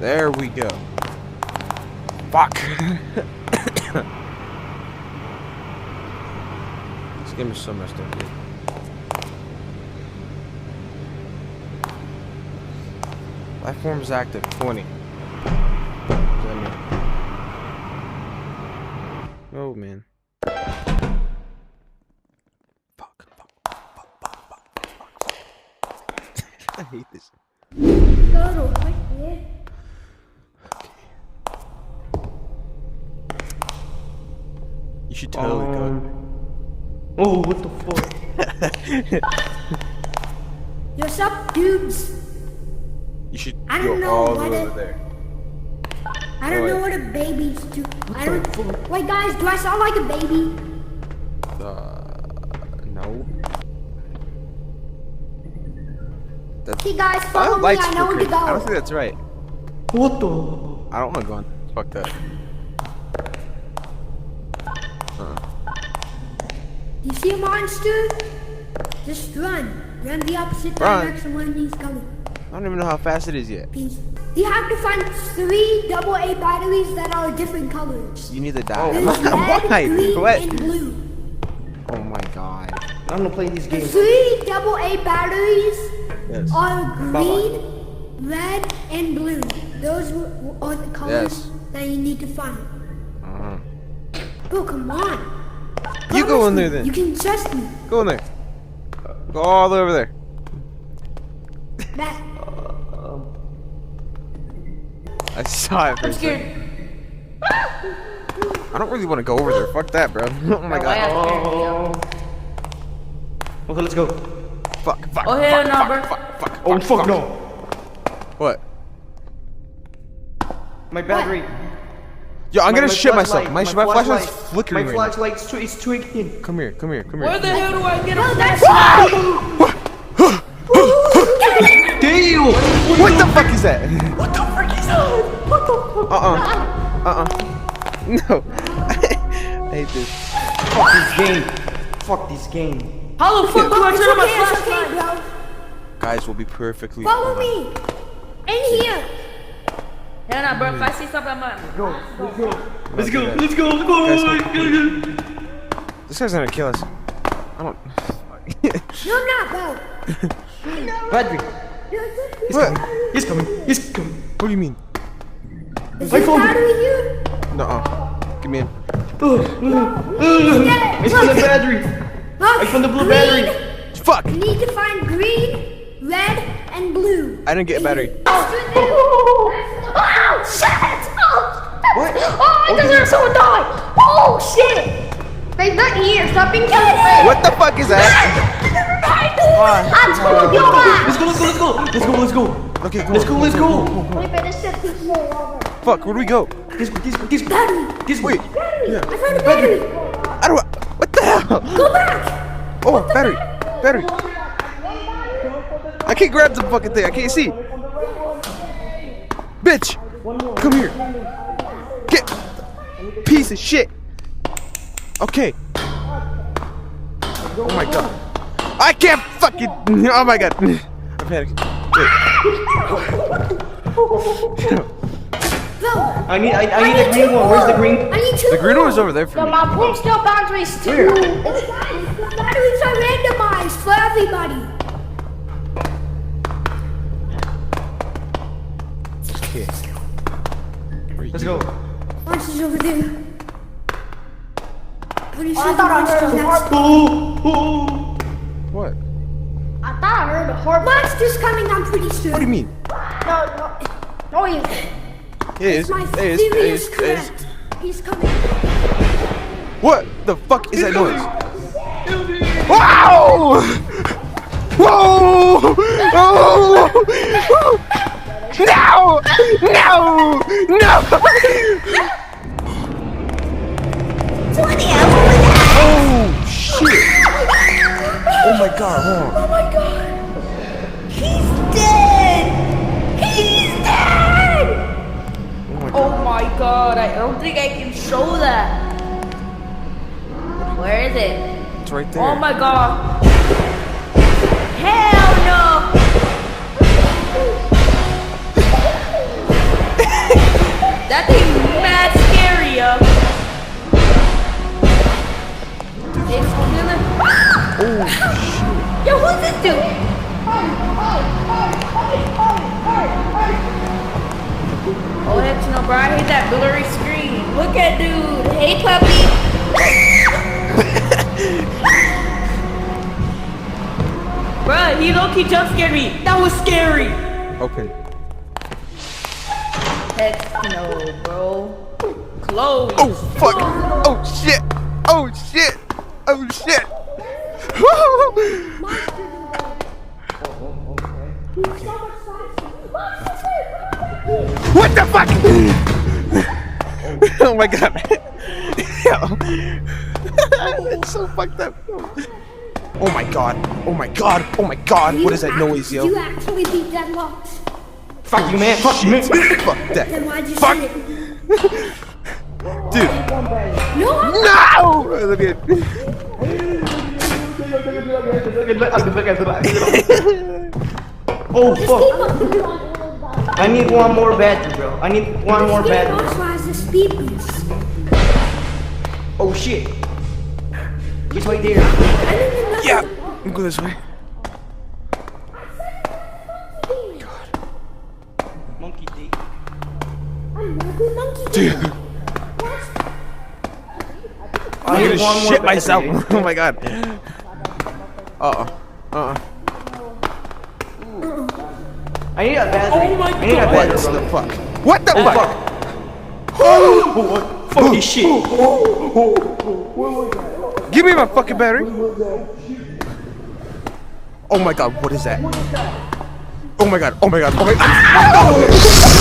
There we go. Fuck. This game is so messed up, dude. Life is active. 20. Oh man. Fuck. I hate this. You should totally go. Oh, what the fuck? What's up, dudes? You should I go don't know all the what way it- over there. I don't know what a baby's do. I don't. Wait, guys, do I sound like a baby? No. Hey guys, follow me. I know where to I don't go. think that's right. What the? I don't want to go on. Fuck that. You see a monster? Just run. Run the opposite Run. direction when he's coming. I don't even know how fast it is yet. Please. You have to find 3 AA batteries that are different colors. You need to die. There's red, Why? green, What? and blue. Oh my god. I'm not playing these The games. 3 AA batteries Yes. are green, red, and blue. Those are the colors Yes. that you need to find. Oh, come on. You go Promise in there me. then. You can trust me. Go in there. Go all the way over there. That. I saw it for a second. I don't really want to go over there. Fuck that, bro. Oh my god. Oh. Okay, let's go. Fuck. Oh, hell no, bro. Fuck. Oh, fuck no. What? My battery. Yo, I'm My gonna shit myself. flashlight. My flashlight's flickering My right now. flashlight's it's twinkling. Come here. Where the hell do I get No, a that's. Damn! What the fuck is that? What the frick is that? What the fuck? No. I hate this. Fuck this game. Fuck this game. How the fuck do I turn on my It's okay, flashlight? bro. Guys will be perfectly Follow fine. me. In here. Yeah, nah, bro. If I see something, I'm like, Let's go. Guys, this guy's gonna kill us. I don't. No, I'm not, bro. Battery. What? He's coming. He's coming. What do you mean? Is I there found it. battery here? Nuh-uh. Give me in. I found the battery. Look, I found the blue green. battery. Fuck! You need to find green, red, and blue. I didn't get a battery. Oh, shit! Oh, What? oh I deserve someone die! Oh, shit! Babe, not here. Stop being careful. What the fuck is that? I told you that! Let's go. Okay, go. Let's go. Wait, but this shit is more over. Fuck, where do we go? This Battery! Wait. I found a battery! I don't. What the hell? Go back! Oh, battery. I can't grab the fucking thing. I can't see. Bitch! Come here. Get. Piece of shit. Okay. Oh my god. I can't fucking. Oh my god. I'm panicking. Go! I need a green one. Where's the green? I need two. The green one was over there for me. my boom still boundaries too. The batteries are randomized for everybody. Okay. Let's go. Monster's over there. Pretty sure I the thought I heard monster a has... Oh. What? I thought I heard a heart. Monster's coming, I'm pretty sure. What do you mean? No, you. It is. My It theory is. It is is. It is. correct. He's coming. What the fuck is that noise? Wow! Whoa! Oh! No! No! No! Oh shit! Oh my god! Hold on. Oh my god. He's dead. He's dead. Oh my god, I don't think I can show that. Where is it? It's right there. Oh my god. Hell no! That thing's mad scary, yo. It's killing. Yo, who's this dude? Oh, heck no, bro. I hate that blurry screen. Look at dude. Hey, puppy. Bruh, he low-key jump scared me. That was scary. Open. Heck no, bro. Close. Oh fuck! Oh shit! Oh shit! Oh shit! What the fuck? Oh my god! Yo. It's so fucked up. Oh my god! Oh my god! Oh my god! What is that noise, yo? You actually beat Deadlocked. Fuck you, man. Fuck you, man. Fuck that! Then why'd you Fuck! say it? Dude! No, I'm No! Look at. Oh fuck! I need one more battery, bro. I need one more This game battery. also has a speed boost. Oh shit! Which way there? I don't even know. Yeah! I'm go this way. Monkey D. I'm not a good monkey. Dude! I I'm need gonna one more shit myself. battery. Oh my god. I need a battery. Oh my I need a What battery, the bro. fuck? What the Oh fuck? fuck! Oh, fuck this shit! Give me my fucking battery. Oh my god, what is that? Oh my god, oh my god, oh my god.